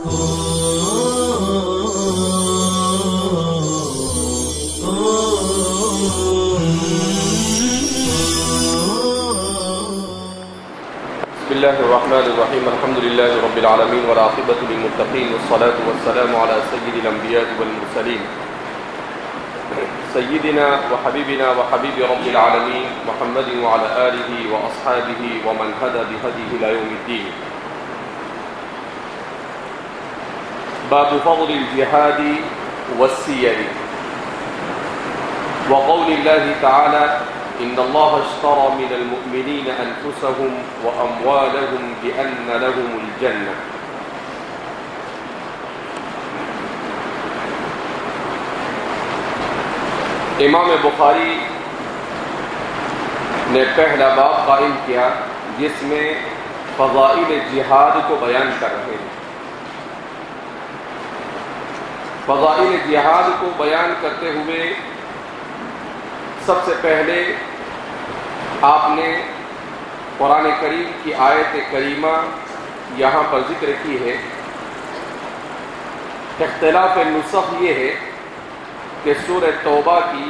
بسم الله الرحمن الرحيم الحمد لله رب العالمين والعاقبة للمتقين والصلاة والسلام على سيد الأنبياء والمرسلين سيدنا وحبيبنا وحبيب رب العالمين محمد وعلى آله وأصحابه ومن هدى بهديه إلى يوم الدين. باب فضل الجهاد والسير وقول الله تعالى إن الله اشترى من المؤمنين أنفسهم وأموالهم بأن لهم الجنة. امام بخاری نے پہلا باب قائم کیا جس میں فضائل جہاد کو بیان کر رہے ہیں. فضائل جہاد کو بیان کرتے ہوئے سب سے پہلے آپ نے قرآن کریم کی آیت کریمہ یہاں پر ذکر کی ہے. اختلاف نسخ یہ ہے کہ سورہ توبہ کی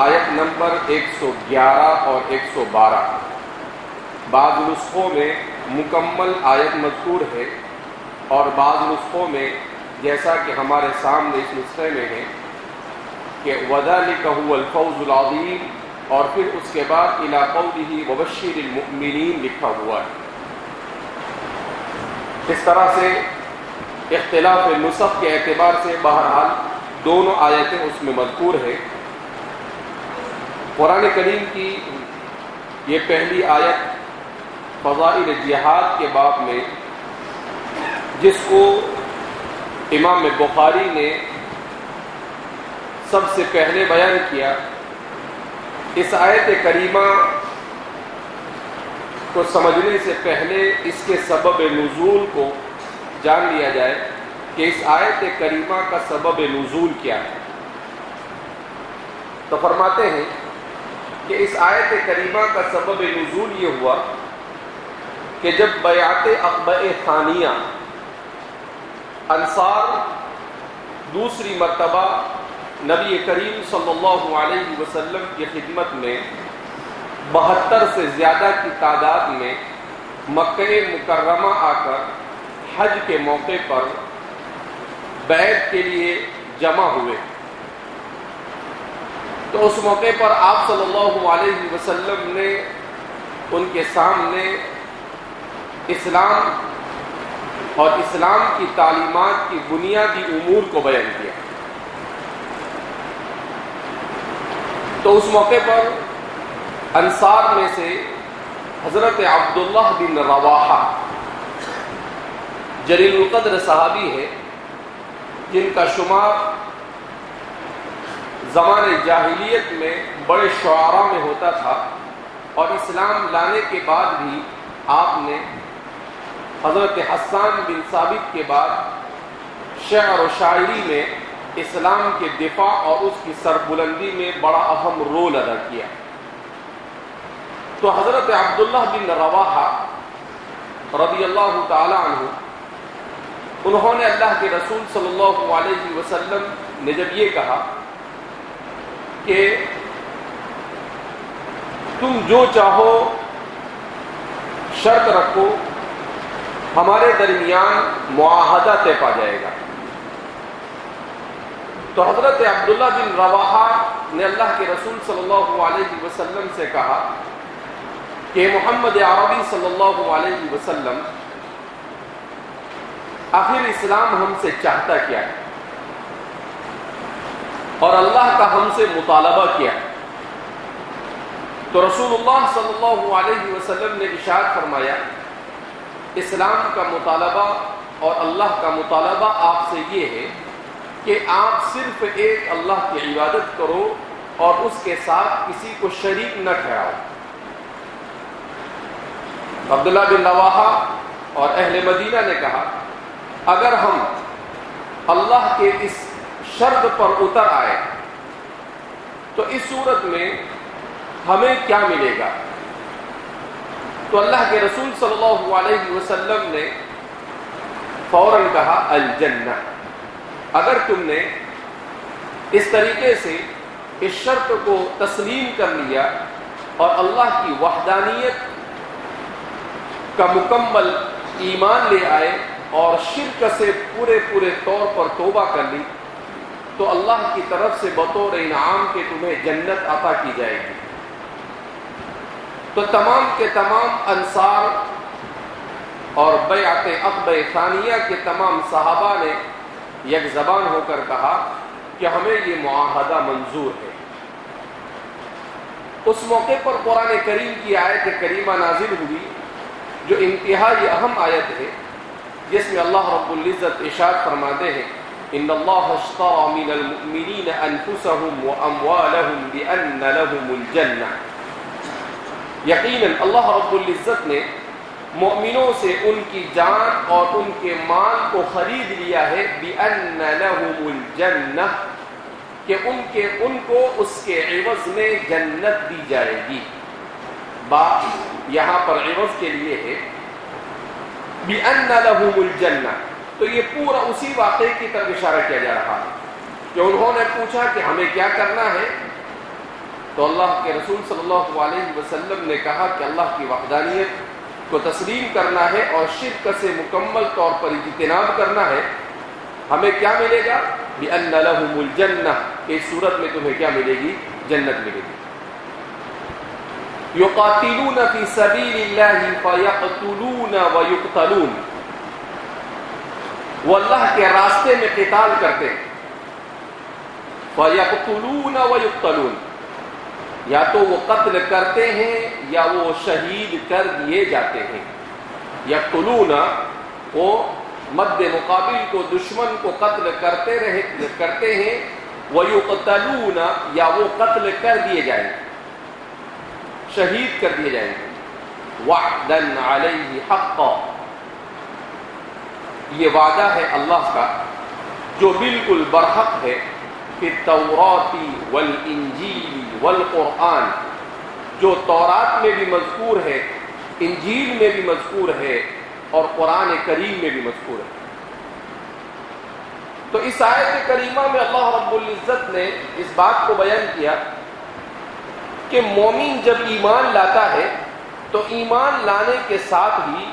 آیت نمبر 111 اور 112 بعض نسخوں میں مکمل آیت مذکور ہے اور بعض نسخوں میں جیسا کہ ہمارے سامنے اس نسخے میں ہے کہ وَذَلِكَ هُوَ الْفَوْزُ الْعَظِيمُ اور پھر اس کے بعد إِلَىٰ قَوْلِهِ وَبَشِّرِ الْمُؤْمِنِينَ لکھا ہوا ہے. اس طرح سے اختلاف نسخ کے اعتبار سے بہرحال دونوں آیتیں اس میں مذکور ہے. قرآن کریم کی یہ پہلی آیت فضائل جہاد کے باب میں جس کو امام بخاری نے سب سے پہلے بیان کیا، اس آیت کریمہ کو سمجھنے سے پہلے اس کے سبب نزول کو جان لیا جائے کہ اس آیت کریمہ کا سبب نزول کیا ہے. تو فرماتے ہیں کہ اس آیت کریمہ کا سبب نزول یہ ہوا کہ جب بیعت عقبہ ثانیہ انصار دوسری مرتبہ نبی کریم صلی اللہ علیہ وسلم کی خدمت میں 72 سے زیادہ کی تعداد میں مکہ مکرمہ آ کر حج کے موقع پر بیعت کے لیے جمع ہوئے، تو اس موقع پر آپ صلی اللہ علیہ وسلم نے ان کے سامنے اسلام اور اسلام کی تعلیمات کی بنیادی امور کو بیان کیا. تو اس موقع پر انصار میں سے حضرت عبداللہ بن رواحہ جلیل القدر صحابی ہے جن کا شمار زمانے جاہلیت میں بڑے شعراء میں ہوتا تھا، اور اسلام لانے کے بعد بھی آپ نے حضرت حسان بن ثابت کے بعد شعر و شاعری میں اسلام کے دفاع اور اس کی سربلندی میں بڑا اہم رول ادا کیا. تو حضرت عبداللہ بن رواحہ رضی اللہ تعالی عنہ انہوں نے اللہ کے رسول صلی اللہ علیہ وسلم نے جب یہ کہا کہ تم جو چاہو شرط رکھو، ہمارے درمیان معاہدہ طے پا جائے گا. تو حضرت عبداللہ بن رواحہ نے اللہ کے رسول صلی اللہ علیہ وسلم سے کہا کہ محمد عربی صلی اللہ علیہ وسلم آخر اسلام ہم سے چاہتا کیا ہے اور اللہ کا ہم سے مطالبہ کیا ہے؟ تو رسول اللہ صلی اللہ علیہ وسلم نے ارشاد فرمایا اسلام کا مطالبہ اور اللہ کا مطالبہ آپ سے یہ ہے کہ آپ صرف ایک اللہ کی عبادت کرو اور اس کے ساتھ کسی کو شریک نہ ٹھہراؤ. عبداللہ بن رواحہ اور اہل مدینہ نے کہا اگر ہم اللہ کے اس شرط پر اتر آئے تو اس صورت میں ہمیں کیا ملے گا؟ تو اللہ کے رسول صلی اللہ علیہ وسلم نے فوراً کہا الجنہ۔ اگر تم نے اس طریقے سے اس شرط کو تسلیم کر لیا اور اللہ کی وحدانیت کا مکمل ایمان لے آئے اور شرک سے پورے طور پر توبہ کر لی، تو اللہ کی طرف سے بطور انعام کے تمہیں جنت عطا کی جائے گی۔ تو تمام کے تمام انصار اور بیعت عقبہ ثانیہ کے تمام صحابہ نے یک زبان ہو کر کہا کہ ہمیں یہ معاہدہ منظور ہے۔ اس موقع پر قرآن کریم کی آیت کریمہ نازل ہوئی جو انتہائی اہم آیت ہے، جس میں اللہ رب العزت ارشاد فرماتے ہیں ان اللہ اشترى من المؤمنین انفسهم واموالهم بان لهم الجنہ۔ یقیناً اللہ رب العزت نے مومنوں سے ان کی جان اور ان کے مال کو خرید لیا ہے، بِأَنَّ لَهُمُ الْجَنَّةِ، کہ ان کو اس کے عوض میں جنت دی جائے گی۔ با یہاں پر عوض کے لیے ہے بِأَنَّ لَهُمُ الْجَنَّةِ، تو یہ پورا اسی واقعے کی طرف اشارہ کیا جا رہا ہے کہ انہوں نے پوچھا کہ ہمیں کیا کرنا ہے، تو اللہ کے رسول صلی اللہ علیہ وسلم نے کہا کہ اللہ کی وحدانیت کو تسلیم کرنا ہے اور شرک سے مکمل طور پر اجتناب کرنا ہے۔ ہمیں کیا ملے گا؟ بِأَنَّ لَهُمُ الْجَنَّةِ، اس صورت میں تمہیں کیا ملے گی؟ جنت ملے گی۔ يُقَاتِلُونَ فِي سَبِيلِ اللَّهِ فَيَقْتُلُونَ وَيُقْتَلُونَ، وہ اللہ کے راستے میں قتال کرتے ہیں، فَيَقْتُلُونَ وَيُقْتَلُونَ، یا تو وہ قتل کرتے ہیں یا وہ شہید کر دیے جاتے ہیں۔ یقتلون، وہ مد مقابل کو دشمن کو قتل کرتے ہیں، ویقتلون، یا وہ قتل کر دیے جائیں گے، شہید کر دیے جائیں گے۔ وعدا علیہ حقا، یہ وعدہ ہے اللہ کا جو بالکل برحق ہے، فی التوراۃ والانجیل والقرآن، جو تورات میں بھی مذکور ہے، انجیل میں بھی مذکور ہے اور قرآن کریم میں بھی مذکور ہے۔ تو اس آیت کریمہ میں اللہ رب العزت نے اس بات کو بیان کیا کہ مومن جب ایمان لاتا ہے تو ایمان لانے کے ساتھ ہی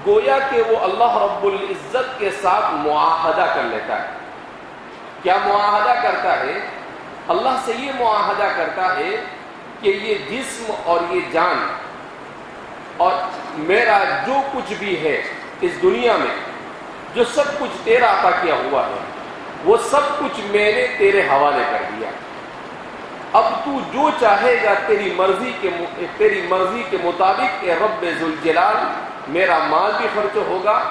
گویا کہ وہ اللہ رب العزت کے ساتھ معاہدہ کر لیتا ہے۔ کیا معاہدہ کرتا ہے؟ اللہ سے یہ معاہدہ کرتا ہے کہ یہ جسم اور یہ جان اور میرا جو کچھ بھی ہے اس دنیا میں، جو سب کچھ تیرا عطا کیا ہوا ہے، وہ سب کچھ میں نے تیرے حوالے کر دیا۔ اب تو جو چاہے گا تیری مرضی کے مطابق اے رب ذوالجلال، میرا مال بھی خرچ ہوگا،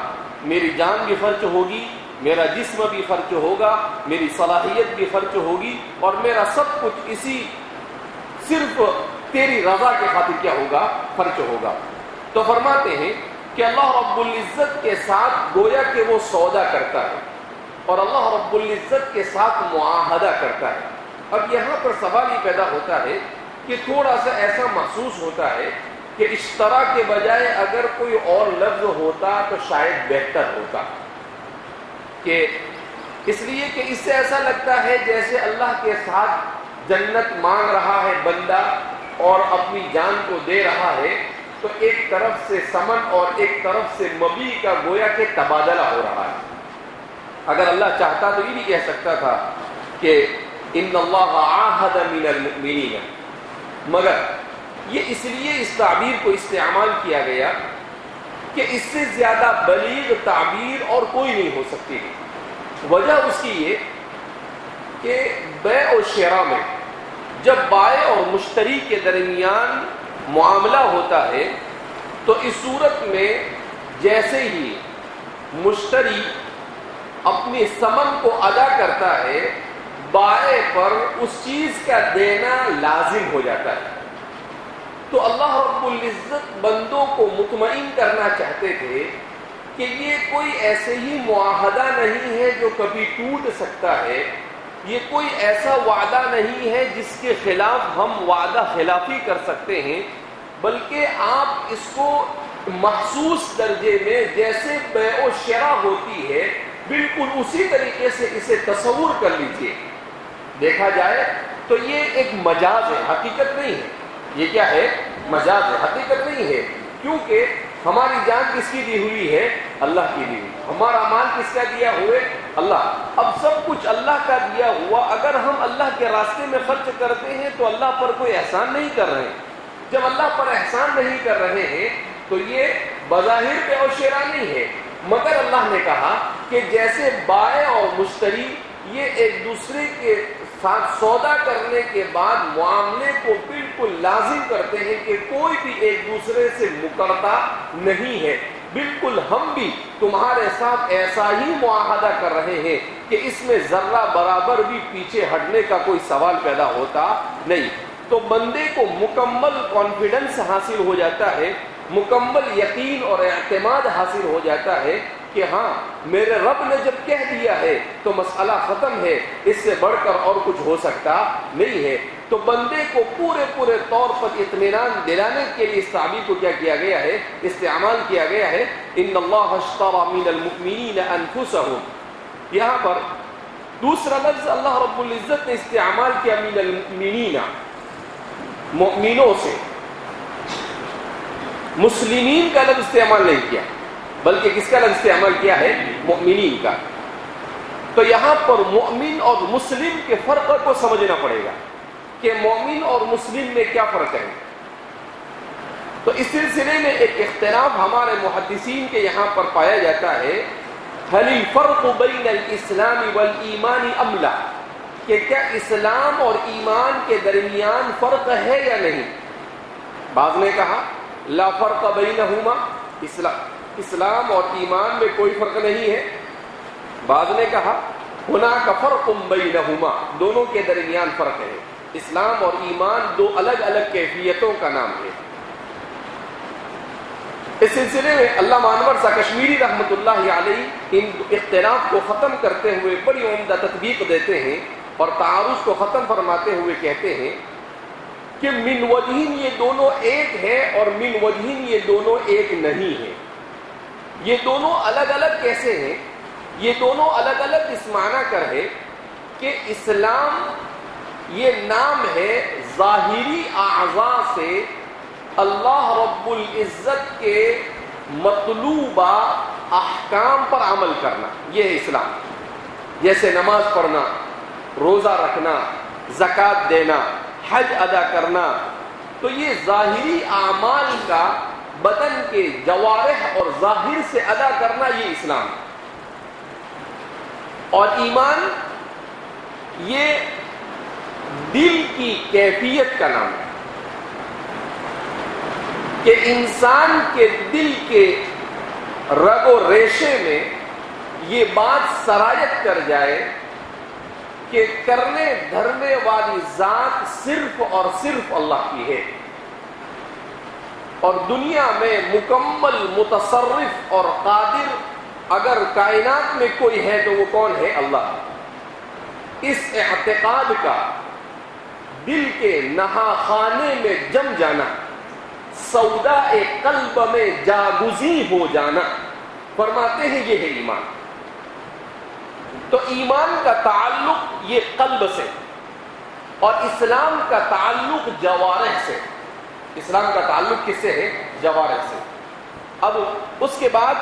میری جان بھی خرچ ہوگی، میرا جسم بھی خرچ ہوگا، میری صلاحیت بھی خرچ ہوگی، اور میرا سب کچھ اسی صرف تیری رضا کے خاطر کیا ہوگا؟ خرچ ہوگا۔ تو فرماتے ہیں کہ اللہ رب العزت کے ساتھ گویا کہ وہ سودا کرتا ہے اور اللہ رب العزت کے ساتھ معاہدہ کرتا ہے۔ اب یہاں پر سوال یہ پیدا ہوتا ہے کہ تھوڑا سا ایسا محسوس ہوتا ہے کہ اشترا کے بجائے اگر کوئی اور لفظ ہوتا تو شاید بہتر ہوتا، کہ اس لیے کہ اس سے ایسا لگتا ہے جیسے اللہ کے ساتھ جنت مانگ رہا ہے بندہ اور اپنی جان کو دے رہا ہے، تو ایک طرف سے سمن اور ایک طرف سے مبی کا گویا کہ تبادلہ ہو رہا ہے۔ اگر اللہ چاہتا تو یہ بھی کہہ سکتا تھا کہ ان اللہ عاہد من المؤمنین، مگر یہ اس لیے اس تعبیر کو استعمال کیا گیا کہ اس سے زیادہ بلیغ تعبیر اور کوئی نہیں ہو سکتی ہے۔ وجہ اس کی یہ کہ بیع و شراء میں جب بائع اور مشتری کے درمیان معاملہ ہوتا ہے تو اس صورت میں جیسے ہی مشتری اپنی ثمن کو ادا کرتا ہے، بائع پر اس چیز کا دینا لازم ہو جاتا ہے۔ تو اللہ رب العزت بندوں کو مطمئن کرنا چاہتے تھے کہ یہ کوئی ایسے ہی معاہدہ نہیں ہے جو کبھی ٹوٹ سکتا ہے، یہ کوئی ایسا وعدہ نہیں ہے جس کے خلاف ہم وعدہ خلافی کر سکتے ہیں، بلکہ آپ اس کو محسوس درجے میں جیسے بیع و شراء ہوتی ہے بالکل اسی طریقے سے اسے تصور کر لیجئے. دیکھا جائے تو یہ ایک مجاز ہے، حقیقت نہیں ہے. یہ کیا ہے؟ مجاز ہے، حقیقت نہیں ہے. کیونکہ ہماری جان کس کی دی ہوئی ہے؟ اللہ کی دی ہوئی. ہمارا مال کس کا دیا ہوئے؟ اللہ. اب سب کچھ اللہ کا دیا ہوا اگر ہم اللہ کے راستے میں خرچ کرتے ہیں تو اللہ پر کوئی احسان نہیں کر رہے ہیں. جب اللہ پر احسان نہیں کر رہے ہیں تو یہ بظاہر بیع و شراء نہیں ہے. مگر اللہ نے کہا کہ جیسے بائع اور مشتری یہ ایک دوسرے کے ساتھ سودا کرنے کے بعد معاملے کو بالکل لازم کرتے ہیں کہ کوئی بھی ایک دوسرے سے مکرتا نہیں ہے، بالکل ہم بھی تمہارے ساتھ ایسا ہی معاہدہ کر رہے ہیں کہ اس میں ذرہ برابر بھی پیچھے ہٹنے کا کوئی سوال پیدا ہوتا نہیں. تو بندے کو مکمل کانفیڈنس حاصل ہو جاتا ہے، مکمل یقین اور اعتماد حاصل ہو جاتا ہے کہ ہاں میرے رب نے جب کہہ دیا ہے تو مسئلہ ختم ہے، اس سے بڑھ کر اور کچھ ہو سکتا نہیں ہے. تو بندے کو پورے طور پر اطمینان دلانے کے لیے اس تعبیر کو کیا کیا گیا ہے؟ استعمال کیا گیا ہے. ان اللہ اشتری من المؤمنین انفسهم. یہاں پر دوسرا لفظ اللہ رب العزت نے استعمال کیا من المؤمنین، مؤمنوں سے. مسلمین کا لفظ استعمال نہیں کیا بلکہ کس کا لفظ استعمال کیا ہے؟ مؤمنین کا. تو یہاں پر مؤمن اور مسلم کے فرق کو سمجھنا پڑے گا کہ مومن اور مسلم میں کیا فرق ہے. تو اس سلسلے میں ایک اختلاف ہمارے محدثین کے یہاں پر پایا جاتا ہے. هل الفرق بین الاسلام والایمان ام لا، کہ کیا اسلام اور ایمان کے درمیان فرق ہے یا نہیں. بعض نے کہا لا فرق بینہما، اسلام اور ایمان میں کوئی فرق نہیں ہے. بعض نے کہا ہناک فرق بینہما، دونوں کے درمیان فرق ہے. اسلام اور ایمان دو الگ الگ کیفیتوں کا نام ہے. اس سلسلے میں علامہ انور شاہ کشمیری رحمۃ اللہ علیہ ان اختلاف کو ختم کرتے ہوئے بڑی عمدہ تطبیق دیتے ہیں اور تعارض کو ختم فرماتے ہوئے کہتے ہیں کہ من وجہین یہ دونوں ایک ہے اور من وجہین یہ دونوں ایک نہیں ہے. یہ دونوں الگ الگ کیسے ہیں؟ یہ دونوں الگ الگ اس معنی کر ہے کہ اسلام یہ نام ہے ظاہری اعضاء سے اللہ رب العزت کے مطلوبہ احکام پر عمل کرنا، یہ ہے اسلام. جیسے نماز پڑھنا، روزہ رکھنا، زکوٰۃ دینا، حج ادا کرنا. تو یہ ظاہری اعمال کا بدن کے جوارح اور ظاہر سے ادا کرنا، یہ اسلام. اور ایمان یہ دل کی کیفیت کا نام ہے کہ انسان کے دل کے رگ و ریشے میں یہ بات سرایت کر جائے کہ کرنے دھرنے والی ذات صرف اور صرف اللہ کی ہے، اور دنیا میں مکمل متصرف اور قادر اگر کائنات میں کوئی ہے تو وہ کون ہے؟ اللہ. اس اعتقاد کا دل کے نہا خانے میں جم جانا، سودا قلب میں جاگزیں ہو جانا، فرماتے ہیں یہ ہے ایمان. تو ایمان کا تعلق یہ قلب سے اور اسلام کا تعلق جوارح سے. اسلام کا تعلق کس سے ہے؟ جوارح سے. اب اس کے بعد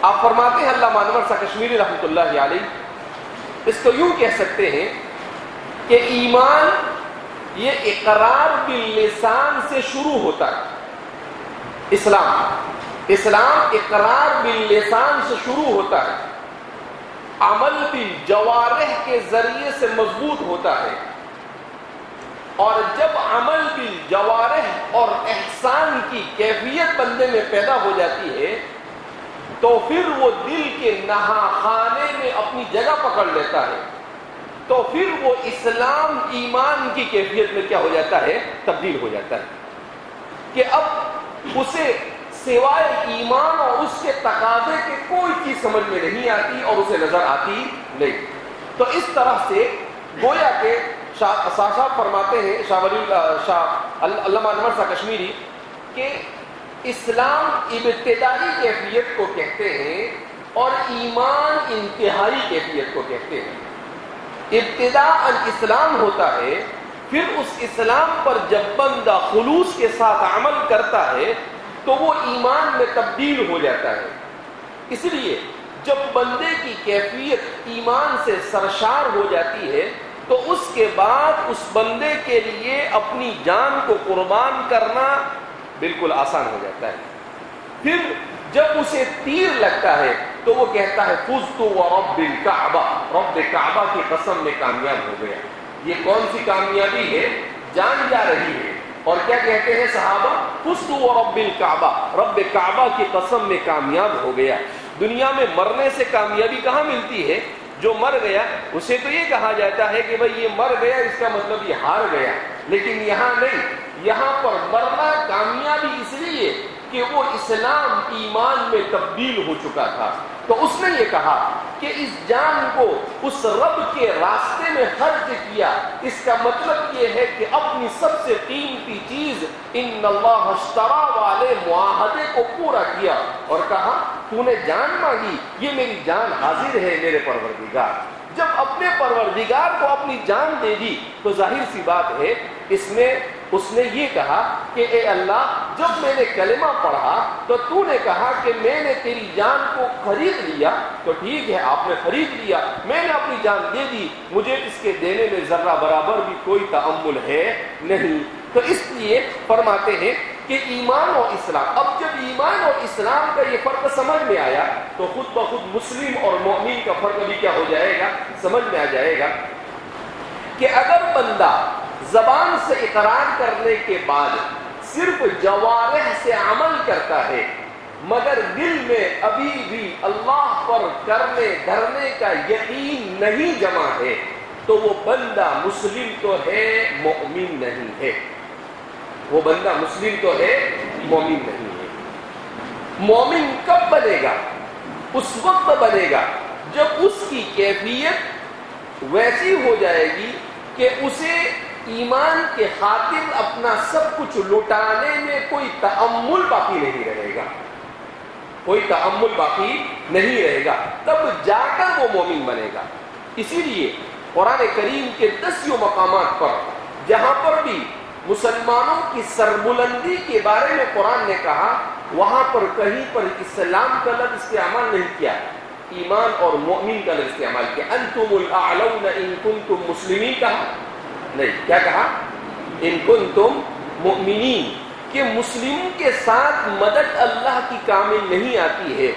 آپ فرماتے ہیں علامہ انور شاہ کشمیری رحمۃ اللہ علیہ اس کو یوں کہہ سکتے ہیں کہ ایمان یہ اقرار باللسان سے شروع ہوتا ہے. اسلام اقرار باللسان سے شروع ہوتا ہے، عمل بالجوارح کے ذریعے سے مضبوط ہوتا ہے. اور جب عمل بالجوارح اور احسان کی کیفیت بندے میں پیدا ہو جاتی ہے تو پھر وہ دل کے نہا خانے میں اپنی جگہ پکڑ لیتا ہے. تو پھر وہ اسلام ایمان کی کیفیت میں کیا ہو جاتا ہے؟ تبدیل ہو جاتا ہے کہ اب اسے سوائے ایمان اور اس کے تقاضے کے کوئی چیز سمجھ میں نہیں آتی اور اسے نظر آتی نہیں. تو اس طرح سے گویا کہ شاہ فرماتے ہیں، شاہ علامہ انور شاہ کشمیری کہ اسلام ابتدائی کیفیت کو کہتے ہیں اور ایمان انتہائی کیفیت کو کہتے ہیں۔ ابتدا اسلام ہوتا ہے، پھر اس اسلام پر جب بندہ خلوص کے ساتھ عمل کرتا ہے تو وہ ایمان میں تبدیل ہو جاتا ہے۔ اس لیے جب بندے کی کیفیت ایمان سے سرشار ہو جاتی ہے تو اس کے بعد اس بندے کے لیے اپنی جان کو قربان کرنا بالکل آسان ہو جاتا ہے۔ پھر جب اسے تیر لگتا ہے تو وہ کہتا ہے فزت ورب الکعبہ، رب کعبہ کی قسم میں کامیاب ہو گیا۔ یہ کون سی کامیابی ہے؟ جان جا رہی ہے۔ اور کیا کہتے ہیں صحابہ؟ فزت ورب الکعبہ، رب کعبہ کی قسم میں کامیاب ہو گیا۔ دنیا میں مرنے سے کامیابی کہاں ملتی ہے؟ جو مر گیا اسے تو یہ کہا جاتا ہے کہ بھئی یہ مر گیا، اس کا مطلب یہ ہار گیا، لیکن یہاں نہیں، یہاں پر مرنا کامیابی اس لیے کہ وہ اسلام ایمان میں تبدیل ہو چکا تھا۔ تو اس نے یہ کہا کہ اس جان کو اس رب کے راستے میں خرچ کیا، اس کا مطلب یہ ہے کہ اپنی سب سے قیمتی چیز ان اللہ اشترا والے معاہدے کو پورا کیا اور کہا تو نے جان مانگی، یہ میری جان حاضر ہے میرے پروردگار۔ جب اپنے پروردگار کو اپنی جان دے دی تو ظاہر سی بات ہے اس نے یہ کہا کہ اے اللہ، جب میں نے کلمہ پڑھا تو تو نے کہا کہ میں نے تیری جان کو خرید لیا، تو ٹھیک ہے آپ نے خرید لیا، میں نے اپنی جان دے دی، مجھے اس کے دینے میں ذرہ برابر بھی کوئی تأمل ہے نہیں۔ تو اس لیے فرماتے ہیں کہ ایمان اور اسلام، اب جب ایمان اور اسلام کا یہ فرق سمجھ میں آیا تو خود بخود مسلم اور مومن کا فرق بھی کیا ہو جائے گا، سمجھ میں آ جائے گا کہ اگر بندہ زبان سے اقرار کرنے کے بعد صرف جوارح سے عمل کرتا ہے مگر دل میں ابھی بھی اللہ پر کرنے دھرنے کا یقین نہیں جمع ہے تو وہ بندہ مسلم تو ہے، مومن نہیں ہے۔ وہ بندہ مسلم تو ہے، مومن نہیں ہے۔ مومن کب بنے گا؟ اس وقت بنے گا جب اس کی کیفیت ویسی ہو جائے گی کہ اسے ایمان کے خاطر اپنا سب کچھ لٹانے میں کوئی تأمل باقی نہیں رہے گا، کوئی تأمل باقی نہیں رہے گا، تب جا کر وہ مومن بنے گا۔ اسی لیے قرآن کریم کے 10 مقامات پر جہاں پر بھی مسلمانوں کی سربلندی کے بارے میں قرآن نے کہا، وہاں پر کہیں پر اسلام کا لفظ استعمال نہیں کیا، ایمان اور مومن کا لفظ استعمال کیا۔ انتم الاعلون ان کنتم مسلمین کہا نہیں، کیا کہا؟ ان کنتم مؤمنین، کہ مسلموں کے ساتھ مدد اللہ کی کامل نہیں آتی ہے۔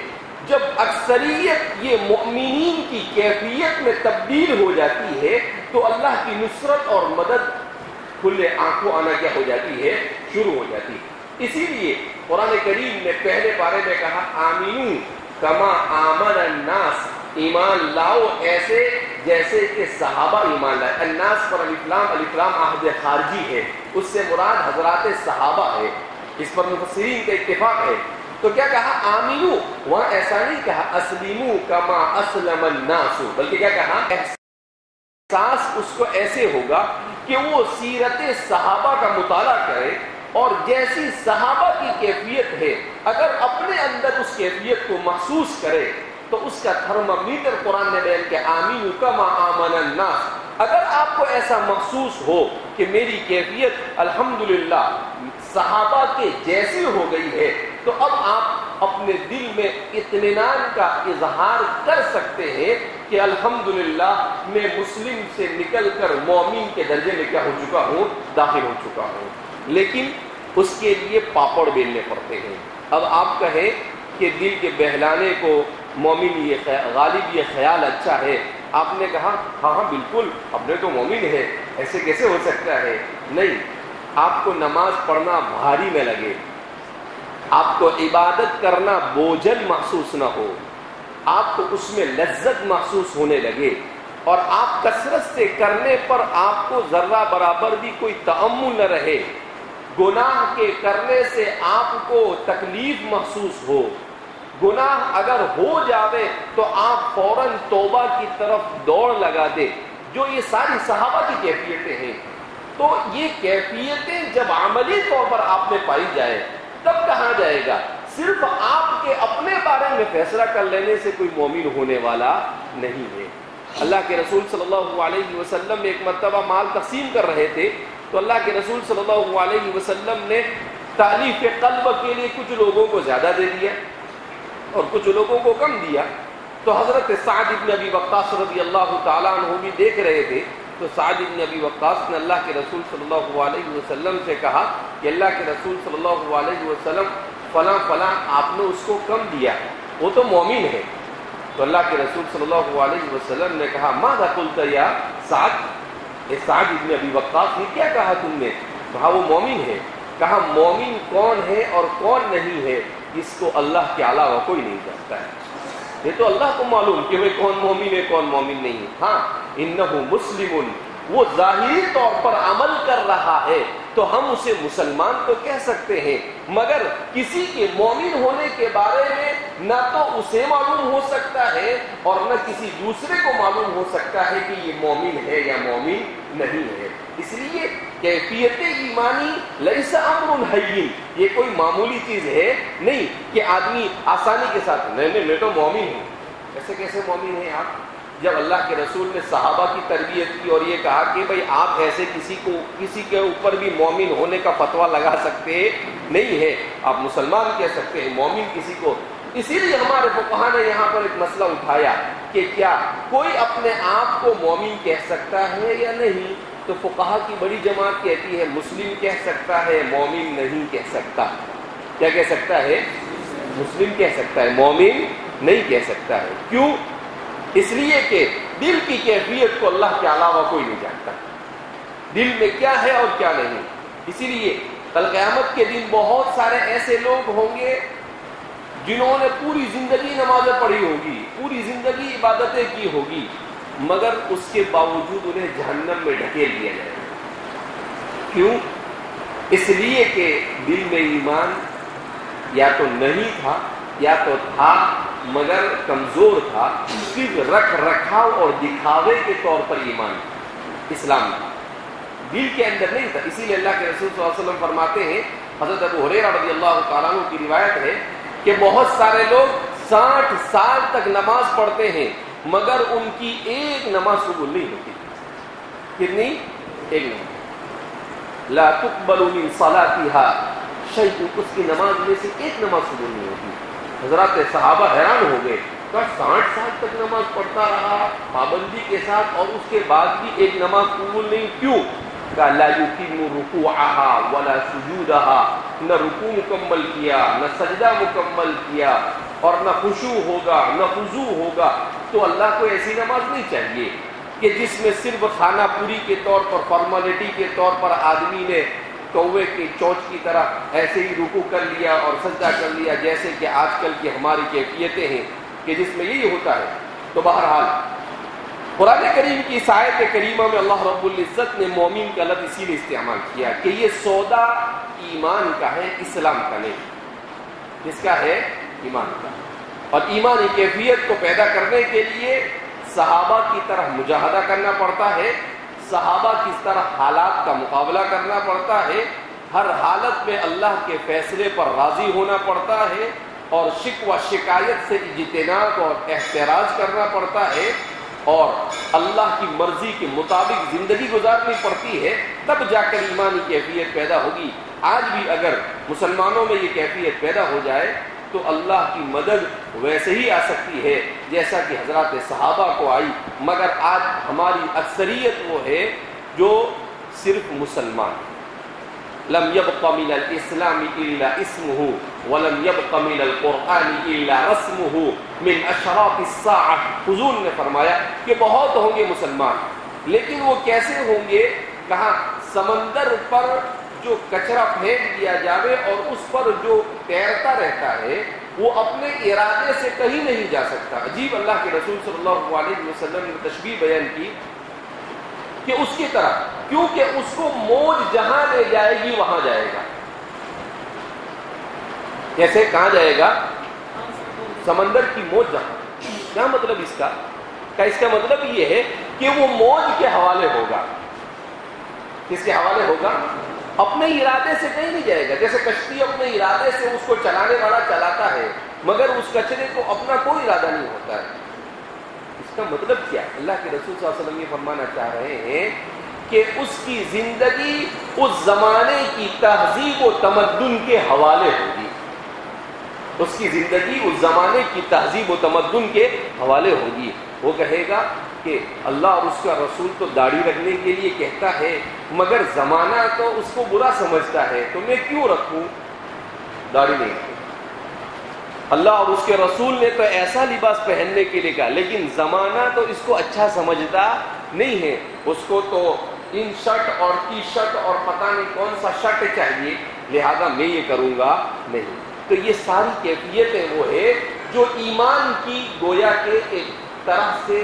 جب اکثریت یہ مؤمنین کی کیفیت میں تبدیل ہو جاتی ہے تو اللہ کی نصرت اور مدد کھلے آنکھوں آنا کیا ہو جاتی ہے، شروع ہو جاتی ہے۔ اسی لیے قرآن کریم نے پہلے پارے میں کہا آمینو کما آمن الناس، ایمان لاؤ ایسے جیسے کہ صحابہ ایمان لائے۔ الناس پر الفلام عہد خارجی ہے، اس سے مراد حضرات صحابہ ہے، اس پر مفسرین کا اتفاق ہے۔ تو کیا کہا؟ آمینو، وہاں ایسا نہیں کہا اسلیمو کما اسلم الناس، بلکہ کیا کہا؟ احساس اس کو ایسے ہوگا کہ وہ سیرت صحابہ کا مطالعہ کرے اور جیسی صحابہ کی کیفیت ہے اگر اپنے اندر اس کیفیت کو محسوس کرے تو اس کا تھرمامیٹر قرآن نے بیان کیا آمین کما آمن الناس۔ اگر آپ کو ایسا محسوس ہو کہ میری کیفیت الحمدللہ صحابہ کے جیسی ہو گئی ہے تو اب آپ اپنے دل میں اطمینان کا اظہار کر سکتے ہیں کہ الحمدللہ میں مسلم سے نکل کر مومن کے درجے میں کیا ہو چکا ہوں، داخل ہو چکا ہوں۔ لیکن اس کے لیے پاپڑ بیلنے پڑتے ہیں۔ اب آپ کہیں کہ دل کے بہلانے کو مومن غالب یہ خیال اچھا ہے، آپ نے کہا ہاں ہاں بالکل اپنے تو مومن ہے، ایسے کیسے ہو سکتا ہے؟ نہیں، آپ کو نماز پڑھنا بھاری نہ لگے، آپ کو عبادت کرنا بوجھل محسوس نہ ہو، آپ کو اس میں لذت محسوس ہونے لگے اور آپ کثرت سے کرنے پر آپ کو ذرہ برابر بھی کوئی تأمل نہ رہے، گناہ کے کرنے سے آپ کو تکلیف محسوس ہو، گناہ اگر ہو جاوے تو آپ فوراً توبہ کی طرف دوڑ لگا دے، جو یہ ساری صحابہ کی کیفیتیں ہیں۔ تو یہ کیفیتیں جب عملی طور پر آپ میں پائی جائے تب کہا جائے گا صرف آپ کے اپنے بارے میں فیصلہ کر لینے سے کوئی مومن ہونے والا نہیں ہے۔ اللہ کے رسول صلی اللہ علیہ وسلم ایک مرتبہ مال تقسیم کر رہے تھے تو اللہ کے رسول صلی اللہ علیہ وسلم نے تالیف قلب کے لیے کچھ لوگوں کو زیادہ دے دیا اور کچھ لوگوں کو کم دیا۔ تو حضرت سعد بن ابی وقاص رضی اللہ تعالیٰ عنہ بھی دیکھ رہے تھے، تو سعد بن ابی وقاص نے اللہ کے رسول صلی اللہ علیہ وسلم سے کہا کہ اللہ کے رسول صلی اللہ علیہ وسلم فلاں فلاں آپ نے اس کو کم دیا، وہ تو مومن ہے۔ تو اللہ کے رسول صلی اللہ علیہ وسلم نے کہا ماذا قلت یا سعد، اے سعد بن ابی وقاص نے کیا کہا تم نے؟ کہا وہ مومن ہے۔ کہا مومن کون ہے اور کون نہیں ہے اس کو اللہ کے علاوہ کوئی نہیں جانتا ہے، یہ تو اللہ کو معلوم کہ وہ کون مومن ہے کون مومن نہیں ہے۔ ہاں انہ مسلم، وہ ظاہری طور پر عمل کر رہا ہے تو ہم اسے مسلمان تو کہہ سکتے ہیں، مگر کسی کے مومن ہونے کے بارے میں نہ تو اسے معلوم ہو سکتا ہے اور نہ کسی دوسرے کو معلوم ہو سکتا ہے کہ یہ مومن ہے یا مومن نہیں ہے۔ اس لیے کیفیت ایمانی لیس امر ہین، یہ کوئی معمولی چیز ہے نہیں کہ آدمی آسانی کے ساتھ نہیں میں تو مومن ہوں۔ ایسے کیسے مومن ہیں آپ؟ جب اللہ کے رسول نے صحابہ کی تربیت کی اور یہ کہا کہ بھئی آپ ایسے کسی کے اوپر بھی مومن ہونے کا فتویٰ لگا سکتے نہیں ہے، آپ مسلمان کہہ سکتے ہیں، مومن کسی کو۔ اسی لیے ہمارے فقہا نے یہاں پر ایک مسئلہ اٹھایا کہ کیا کوئی اپنے آپ کو مومن کہہ سکتا ہے یا نہیں؟ تو فقہا کی بڑی جماعت کہتی ہے مسلم کہہ سکتا ہے، مومن نہیں کہہ سکتا۔ کیا کہہ سکتا ہے؟ مسلم کہہ سکتا ہے، مومن نہیں کہہ سکتا ہے۔ کیوں؟ اس لیے کہ دل کی کیفیت کو اللہ کے علاوہ کوئی نہیں جانتا، دل میں کیا ہے اور کیا نہیں۔ اسی لیے کل قیامت کے دن بہت سارے ایسے لوگ ہوں گے جنہوں نے پوری زندگی نمازیں پڑھی ہوگی، پوری زندگی عبادتیں کی ہوگی، مگر اس کے باوجود انہیں جہنم میں ڈھکیل دیا جائے گا۔ کیوں؟ اس لیے کہ دل میں ایمان یا تو نہیں تھا یا تو تھا مگر کمزور تھا، صرف رکھ رکھاؤ اور دکھاوے کے طور پر ایمان اسلام تھا، دل کے اندر نہیں تھا۔ اسی لیے اللہ کے رسول صلی اللہ علیہ وسلم فرماتے ہیں، حضرت ابو ہریرہ رضی اللہ تعالیٰ عنہ کی روایت ہے کہ بہت سارے لوگ 60 سال تک نماز پڑھتے ہیں مگر ان کی ایک نماز قبول نہیں ہوتی۔ کتنی؟ ایک نماز۔ لا تقبل من صلاتها شیء، اس کی نماز میں سے ایک نماز قبول نہیں ہوتی۔ حضرات صحابہ حیران ہو گئے، کہ 60 سال تک نماز پڑھتا رہا پابندی کے ساتھ اور اس کے بعد بھی ایک نماز قبول نہیں، کیوں؟ کہ لا یتم رکوعها ولا سجودها، نہ رکوع مکمل کیا نہ سجدہ مکمل کیا اور نہ خشوع ہوگا نہ خضوع ہوگا۔ تو اللہ کو ایسی نماز نہیں چاہیے کہ جس میں صرف خانہ پوری کے طور پر، فارمیلٹی کے طور پر آدمی نے کوے کے چونچ کی طرح ایسے ہی رکوع کر لیا اور سجدہ کر لیا، جیسے کہ آج کل کی ہماری کیفیتیں ہیں کہ جس میں یہی ہوتا ہے۔ تو بہرحال قرآن کریم کی اس آیت کریمہ میں اللہ رب العزت نے مومن کا لفظ اسی لیے استعمال کیا کہ یہ سودا ایمان کا ہے، اسلام کا نہیں۔ کس کا ہے؟ ایمان کا۔ اور ایمانی کیفیت کو پیدا کرنے کے لیے صحابہ کی طرح مجاہدہ کرنا پڑتا ہے، صحابہ کی طرح حالات کا مقابلہ کرنا پڑتا ہے، ہر حالت میں اللہ کے فیصلے پر راضی ہونا پڑتا ہے اور شکوہ شکایت سے اجتناب اور احتراز کرنا پڑتا ہے اور اللہ کی مرضی کے مطابق زندگی گزارنی پڑتی ہے، تب جا کر ایمانی کیفیت پیدا ہوگی۔ آج بھی اگر مسلمانوں میں یہ کیفیت پیدا ہو جائے تو اللہ کی مدد ویسے ہی آ سکتی ہے جیسا کہ حضرات صحابہ کو آئی، مگر آج ہماری اکثریت وہ ہے جو صرف مسلمان، لم يبق من الاسلام الا اسمه ولم يبق من القرآن الا رسمه من اشراط الساعة۔ حضور نے فرمایا کہ بہت ہوں گے مسلمان، لیکن وہ کیسے ہوں گے؟ کہاں؟ سمندر پر جو کچرا پھینک دیا جاوے اور اس پر جو تیرتا رہتا ہے وہ اپنے ارادے سے کہیں نہیں جا سکتا۔ عجیب، اللہ کے رسول صلی اللہ علیہ وسلم نے تشبیہ بیان کی کہ اس کی طرح، کیونکہ اس کو موج جہاں لے جائے گی وہاں جائے گا۔ کیسے؟ کہاں جائے گا؟ سمندر کی موج جہاں۔ کیا مطلب اس کا؟ اس کا مطلب یہ ہے کہ وہ موج کے حوالے ہوگا۔ کس کے حوالے ہوگا؟ اپنے ارادے سے کہیں نہیں جائے گا. جیسے کشتی اپنے ارادے سے اس کو چلانے والا چلاتا ہے مگر اس کچرے کو اپنا کوئی ارادہ نہیں ہوتا ہے. اس کا مطلب کیا ہے؟ اللہ کے رسول صلی اللہ علیہ وسلم یہ فرمانا چاہ رہے ہیں کہ اس کی زندگی اس زمانے کی تہذیب و تمدن کے حوالے ہوگی. اس کی زندگی اس زمانے کی تہذیب و تمدن کے حوالے ہوگی. وہ کہے گا کہ اللہ اور اس کا رسول تو داڑھی رکھنے کے لیے کہتا ہے مگر زمانہ تو اس کو برا سمجھتا ہے تو میں کیوں رکھوں داڑھی نہیں. اللہ اور اس کے رسول نے تو ایسا لباس پہننے کے لیے کہا لیکن زمانہ تو اس کو اچھا سمجھتا نہیں ہے. اس کو تو ان شرٹ اور ٹی شرٹ اور پتہ نہیں کون سا شرٹ چاہیے لہذا میں یہ کروں گا نہیں. تو یہ ساری کیفیتیں وہ ہے جو ایمان کی گویا کے ایک طرح سے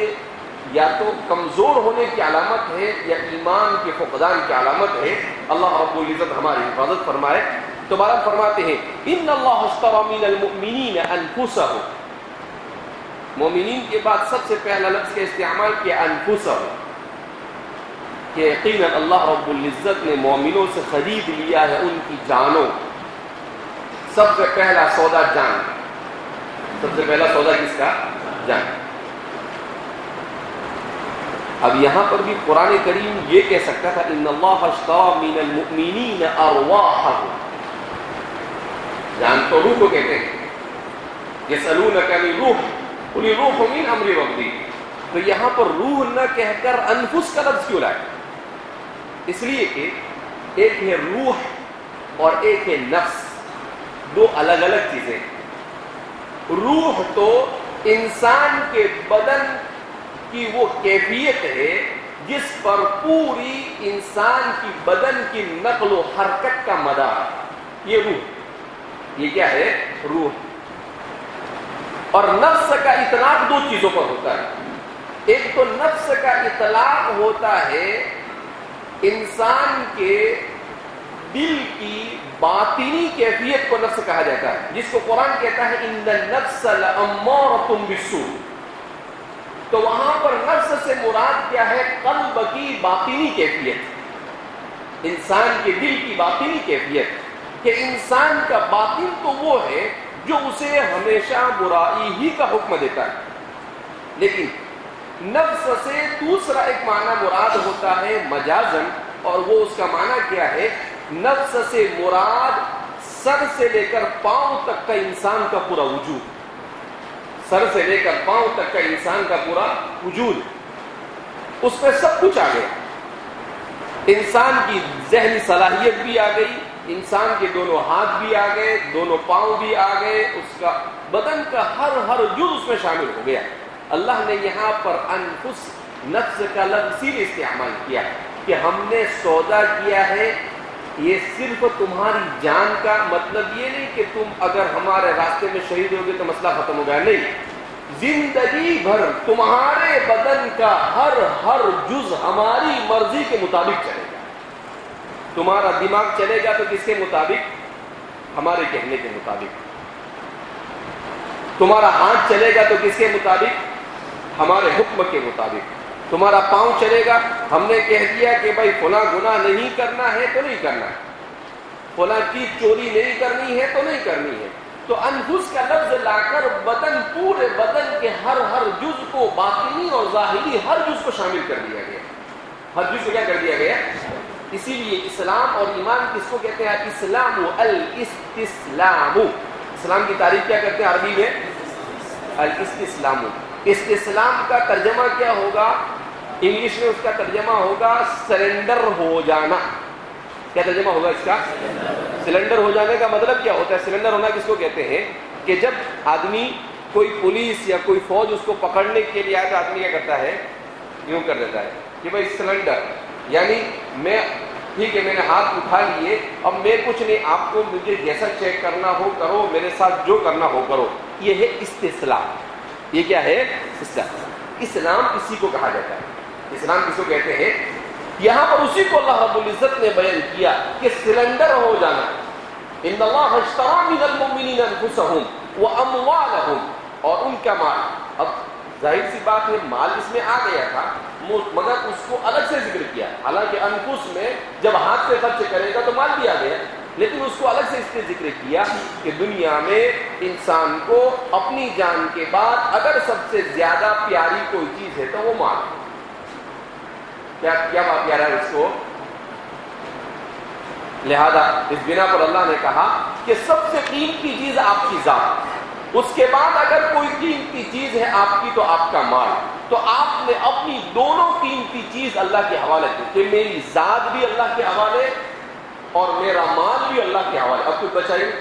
یا تو کمزور ہونے کی علامت ہے یا ایمان کے فقدان کی علامت ہے. اللہ رب العزت ہماری حفاظت فرمائے. تو بہرحال فرماتے ہیں ان اللہ اشتری من المؤمنین انفسهم. مومنین کے بعد سب سے پہلا لفظ کا استعمال کیا انفسهم کہ یقیناً اللہ رب العزت نے مومنوں سے خرید لیا ہے ان کی جانوں. سب سے پہلا سودا جان. سب سے پہلا سودا کس کا؟ جان. اب یہاں پر بھی قرآن کریم یہ کہہ سکتا تھا ان اللہ اشتری من المؤمنین ارواحهم. جان تو روح کو کہتے ہیں. یسألونک عن الروح قل الروح من امر ربی. تو یہاں پر روح نہ کہہ کر انفس کا لفظ کیوں لائے؟ اس لیے کہ ایک ہے روح اور ایک ہے نفس. دو الگ الگ چیزیں. روح تو انسان کے بدن کی وہ کیفیت ہے جس پر پوری انسان کی بدن کی نقل و حرکت کا مدار. یہ روح. یہ کیا ہے؟ روح. اور نفس کا اطلاق دو چیزوں پر ہوتا ہے. ایک تو نفس کا اطلاق ہوتا ہے انسان کے دل کی باطنی کیفیت کو نفس کہا جاتا ہے جس کو قرآن کہتا ہے ان النفس لامارۃ بالسوء. تو وہاں پر نفس سے مراد کیا ہے؟ قلب کی باطنی کیفیت. انسان کے دل کی باطنی کیفیت کہ انسان کا باطن تو وہ ہے جو اسے ہمیشہ برائی ہی کا حکم دیتا ہے. لیکن نفس سے دوسرا ایک معنی مراد ہوتا ہے مجازن. اور وہ اس کا معنی کیا ہے؟ نفس سے مراد سر سے لے کر پاؤں تک کا انسان کا پورا وجود. سر سے لے کر پاؤں تک کا انسان کا پورا وجود. اس میں سب کچھ آ گیا. انسان کی ذہنی صلاحیت بھی آ گئی. انسان کے دونوں ہاتھ بھی آ گئے. دونوں پاؤں بھی آ گئے. اس کا بدن کا ہر جز اس میں شامل ہو گیا. اللہ نے یہاں پر انفس نفس کا لفظ اسی استعمال کیا کہ ہم نے سودا کیا ہے. یہ صرف تمہاری جان کا مطلب یہ نہیں کہ تم اگر ہمارے راستے میں شہید ہوگے تو مسئلہ ختم ہو گیا. نہیں. زندگی بھر تمہارے بدن کا ہر جز ہماری مرضی کے مطابق چلے گا. تمہارا دماغ چلے گا تو کس کے مطابق؟ ہمارے کہنے کے مطابق. تمہارا ہاتھ چلے گا تو کس کے مطابق؟ ہمارے حکم کے مطابق. تمہارا پاؤں چلے گا. ہم نے کہہ دیا کہ بھائی فلاں گناہ نہیں کرنا ہے تو نہیں کرنا ہے. فلاں چیز چوری نہیں کرنی ہے تو نہیں کرنی ہے. تو انفس کا لفظ لا کر بدن پورے بدن کے ہر جز کو باطنی اور ظاہری ہر جز کو شامل کر دیا گیا. ہر جز کو کیا کر دیا گیا؟ اسی لیے اسلام اور ایمان کس کو کہتے ہیں؟ اسلام الاستسلام. اسلام کی تعریف کیا کرتے ہیں عربی میں؟ الاستسلام. استسلام کا ترجمہ کیا ہوگا؟ انگلش میں اس کا ترجمہ ہوگا سرنڈر ہو جانا. کیا ترجمہ ہوگا اس کا؟ سرنڈر ہو جانے کا مطلب کیا ہوتا ہے؟ سرنڈر ہونا کس کو کہتے ہیں؟ کہ جب آدمی کوئی پولیس یا کوئی فوج اس کو پکڑنے کے لیے آئے تو آدمی کیا کرتا ہے؟ یوں کر دیتا ہے کہ بھائی سرنڈر. یعنی میں ٹھیک ہے میں نے ہاتھ اٹھا لیے اب میں کچھ نہیں. آپ کو مجھے جیسا چیک کرنا ہو کرو. میرے ساتھ جو کرنا ہو کرو. یہ ہے استسلام. یہ کیا ہے؟ اسلام اسی کو کہا جاتا ہے. اسلام کس کو کہتے ہیں؟ یہاں پر اسی کو اللہ رب العزت نے بیان کیا کہ سرنڈر ہو جانا. ان اللہ اشتری من المؤمنین انفسهم واموالهم. اور ان کا مال. اب ظاہر سی بات ہے مال اس میں آ گیا تھا، مگر اس کو الگ سے ذکر کیا، حالانکہ انفس میں جب ہاتھ سے خرچ کرے گا تو مال بھی آ گیا، لیکن اس کو الگ سے اس نے ذکر کیا کہ دنیا میں انسان کو اپنی جان کے بعد اگر سب سے زیادہ پیاری کوئی چیز ہے تو وہ مال۔ کیا بات پیارا ہے اس کو؟ لہذا اس بنا پر اللہ نے کہا کہ سب سے قیمتی چیز آپ کی ذات، اس کے بعد اگر کوئی قیمتی چیز ہے آپ کی تو آپ کا مال، تو آپ نے اپنی دونوں قیمتی چیز اللہ کے حوالے کی کہ میری ذات بھی اللہ کے حوالے اور میرا مال بھی اللہ کے حوالے۔ اب کچھ بچائیے،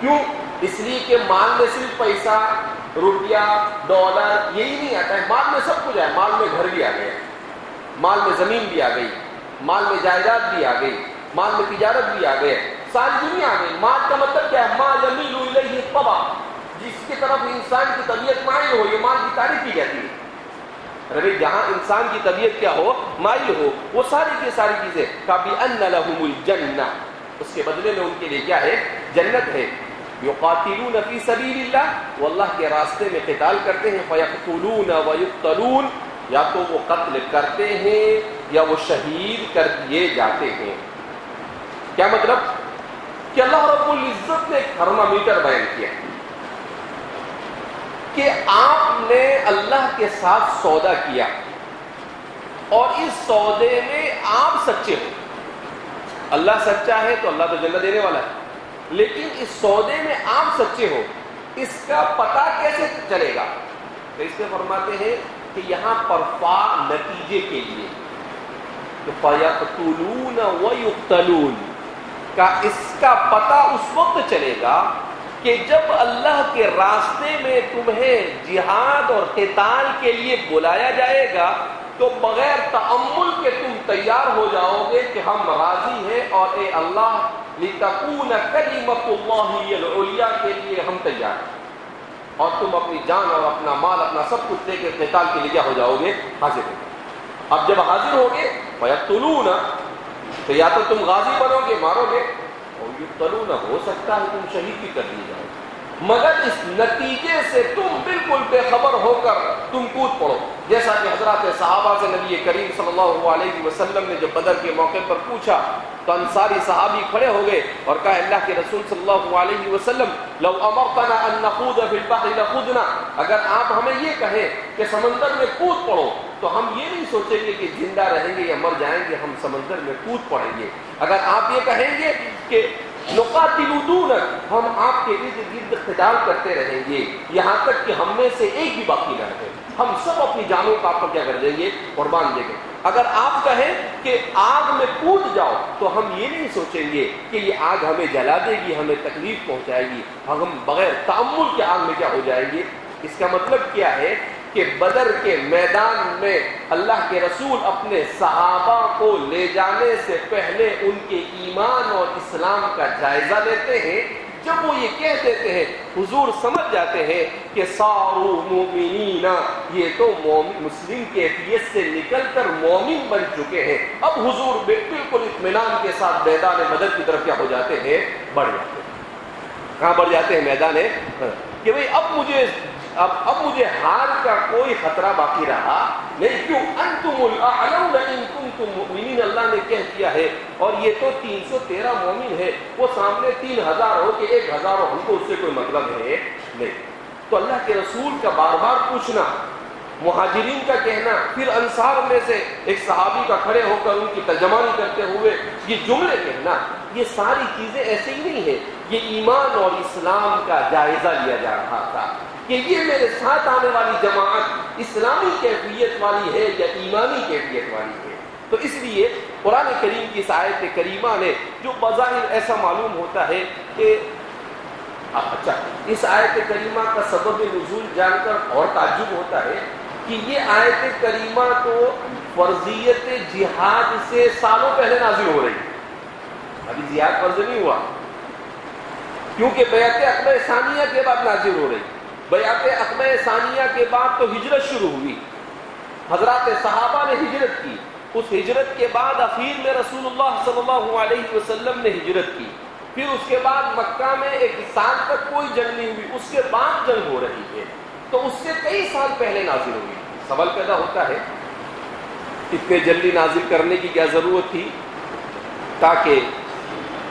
کیوں؟ اس لیے کہ مال میں صرف پیسہ، روپیہ، ڈالر یہی نہیں آتا ہے، مال میں سب کچھ ہے، مال میں گھر بھی آ گیا، مال میں زمین بھی آ گئی، مال میں جائیداد بھی آ گئی، مال میں تجارت بھی آ گئے، ساری دنیا آ گئی۔ مال کا مطلب کیا ہے؟ ما یمیل الیہ الطبع، جس کی طرف انسان کی طبیعت مائل ہو، یہ مال کی تعریف کی جاتی ہے۔ ربی جہاں انسان کی طبیعت کیا ہو؟ مائل ہو، وہ ساری کی ساری چیزیں کَبِأَنَّ لَهُمُ الْجَنَّةَ، اس کے بدلے میں ان کے لیے کیا ہے؟ جنت ہے۔ یقاتلون فی سبیل اللہ، وہ اللہ کے راستے میں قتال کرتے ہیں، فیقتلون ویقتلون، یا تو وہ قتل کرتے ہیں یا وہ شہید کر دیے جاتے ہیں۔ کیا مطلب؟ کہ اللہ رب العزت نے ایک تھرمامیٹر بیان کیا کہ آپ نے اللہ کے ساتھ سودا کیا اور اس سودے میں آپ سچے ہو۔ اللہ سچا ہے تو اللہ تو جنت دینے والا ہے، لیکن اس سودے میں آپ سچے ہو، اس کا پتہ کیسے چلے گا؟ تو اس میں فرماتے ہیں کہ یہاں پر فا نتیجے کے لیے، تو فَيَقْتُلُونَ وَيُقْتَلُونَ کا اس کا پتہ اس وقت چلے گا کہ جب اللہ کے راستے میں تمہیں جہاد اور قتال کے لیے بلایا جائے گا تو بغیر تأمل کے تم تیار ہو جاؤ گے کہ ہم راضی ہیں اور اے اللہ لِتَكُونَ كَلِمَةُ اللَّهِ هِيَ الْعُلْيَا کے لیے ہم تیار ہیں، اور تم اپنی جان اور اپنا مال اپنا سب کچھ لے کے قتال کے لیے کیا ہو جاؤ گے؟ حاضر ہو گے۔ اب جب حاضر ہوگے فَيَقْتُلُونَ، تو یا تو تم غازی بنو گے، مارو گے، اور یقتلون، ہو سکتا ہے تم شہید بھی کر دیے جاؤ، مگر اس نتیجے سے تم بالکل بے خبر ہو کر تم کود پڑو، جیسا کہ حضرات صحابہ سے نبی کریم صلی اللہ علیہ وسلم نے جب بدر کے موقع پر پوچھا تو انصاری صحابی کھڑے ہو گئے اور کہا اللہ کے رسول صلی اللہ علیہ وسلم لو امرتنا ان نخوض فی البحر لخوضنا، اگر آپ ہمیں یہ کہیں کہ سمندر میں کود پڑو تو ہم یہ نہیں سوچیں گے کہ زندہ رہیں گے یا مر جائیں گے، ہم سمندر میں کود پڑیں گے۔ اگر آپ یہ کہیں گے کہ نقاتل دونک، ہم آپ کے ارد گرد قتال کرتے رہیں گے یہاں تک کہ ہم میں سے ایک بھی باقی نہ رہے، ہم سب اپنی جانوں کا آپ کو کیا کر دیں گے؟ قربان دیں گے۔ اگر آپ کہیں کہ آگ میں کود جاؤ تو ہم یہ نہیں سوچیں گے کہ یہ آگ ہمیں جلا دے گی، ہمیں تکلیف پہنچائے گی، ہم بغیر تأمل کے آگ میں کیا ہو جائیں گے۔ اس کا مطلب کیا ہے کہ بدر کے میدان میں اللہ کے رسول اپنے صحابہ کو لے جانے سے پہلے ان کے ایمان اور اسلام کا جائزہ لیتے ہیں۔ جب وہ یہ کہہ دیتے ہیں حضور سمجھ جاتے ہیں کہ صاروا مومنین، یہ تو مسلم کیفیت سے نکل کر مومن بن چکے ہیں، اب حضور بالکل اطمینان کے ساتھ میدان بدر کی طرف کیا ہو جاتے ہیں؟ بڑھ جاتے ہیں۔ کہاں بڑھ جاتے ہیں؟ میدان ہے کہ بھئی اب مجھے ہار کا کوئی خطرہ باقی رہا نہیں، کیوں؟ انتم الاعلون ان کنتم مؤمنین، اللہ نے کہہ دیا ہے، اور یہ تو 313 مومن ہے، وہ سامنے 3000 ہو کہ 1000 ہو، ہم کو اس سے کوئی مطلب ہے نہیں۔ تو اللہ کے رسول کا بار بار پوچھنا، مہاجرین کا کہنا، پھر انصار میں سے ایک صحابی کا کھڑے ہو کر ان کی ترجمانی کرتے ہوئے یہ جملے کہنا، یہ ساری چیزیں ایسے ہی نہیں ہیں، یہ ایمان اور اسلام کا جائزہ لیا جا رہا تھا کہ یہ میرے ساتھ آنے والی جماعت اسلامی کیفیت والی ہے یا ایمانی کیفیت والی ہے۔ تو اس لیے قرآن کریم کی اس آیت کریمہ نے جو بظاہر ایسا معلوم ہوتا ہے کہ اچھا، اس آیت کریمہ کا سبب نزول جان کر اور تعجب ہوتا ہے کہ یہ آیت کریمہ تو فرضیت جہاد سے سالوں پہلے نازل ہو رہی ہے، ابھی جہاد فرض نہیں ہوا، کیونکہ بیعت عقبہ ثانیہ کے بعد نازل ہو رہی ہے۔ بیعت عقبہ ثانیہ کے بعد تو ہجرت شروع ہوئی، حضرات صحابہ نے ہجرت کی، اس ہجرت کے بعد اخیر میں رسول اللہ صلی اللہ علیہ وسلم نے ہجرت کی، پھر اس کے بعد مکہ میں 1 سال تک کوئی جنگ نہیں ہوئی، اس کے بعد جنگ ہو رہی ہے۔ تو اس سے کئی سال پہلے نازل ہوئی. سوال پیدا ہوتا ہے اتنے جلدی نازل کرنے کی کیا ضرورت تھی؟ تاکہ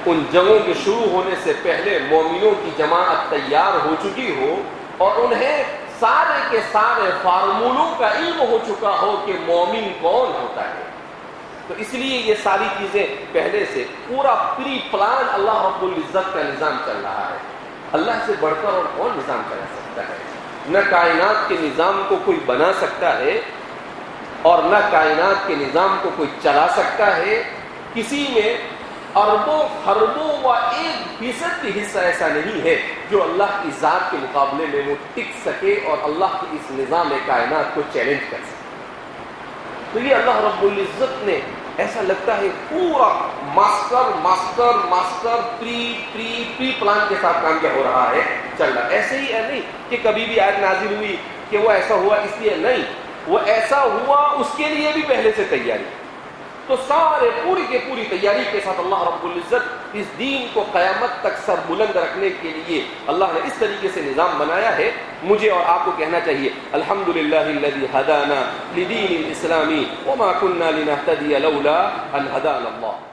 ان جنگوں کے شروع ہونے سے پہلے مومنوں کی جماعت تیار ہو چکی ہو اور انہیں سارے کے سارے فارمولوں کا علم ہو چکا ہو کہ مومن کون ہوتا ہے. تو اس لیے یہ ساری چیزیں پہلے سے پورا پری پلان اللہ رب العزت کا نظام چل رہا ہے. اللہ سے بڑھ کر اور کون نظام چلا سکتا ہے؟ نہ کائنات کے نظام کو کوئی بنا سکتا ہے اور نہ کائنات کے نظام کو کوئی چلا سکتا ہے. کسی میں اربوں خربوں و 1% بھی حصہ ایسا نہیں ہے جو اللہ کی ذات کے مقابلے میں وہ ٹک سکے اور اللہ کے اس نظام کائنات کو چیلنج کر سکے. تو یہ اللہ رب العزت نے ایسا لگتا ہے پورا ماسٹر پری پلان کے ساتھ کام کیا ہو رہا ہے، چل رہا. ایسے ہی ہے نہیں کہ کبھی بھی آیت نازل ہوئی کہ وہ ایسا ہوا اس لیے نہیں، وہ ایسا ہوا اس کے لیے بھی پہلے سے تیاری. تو سارے پوری کے پوری تیاری کے ساتھ اللہ رب العزت اس دین کو قیامت تک سر بلند رکھنے کے لیے اللہ نے اس طریقے سے نظام بنایا ہے. مجھے اور آپ کو کہنا چاہیے الحمدللہ الذی ہدانا لدین الاسلام وما كنا لنهتدی لولا ان ہدانا اللہ.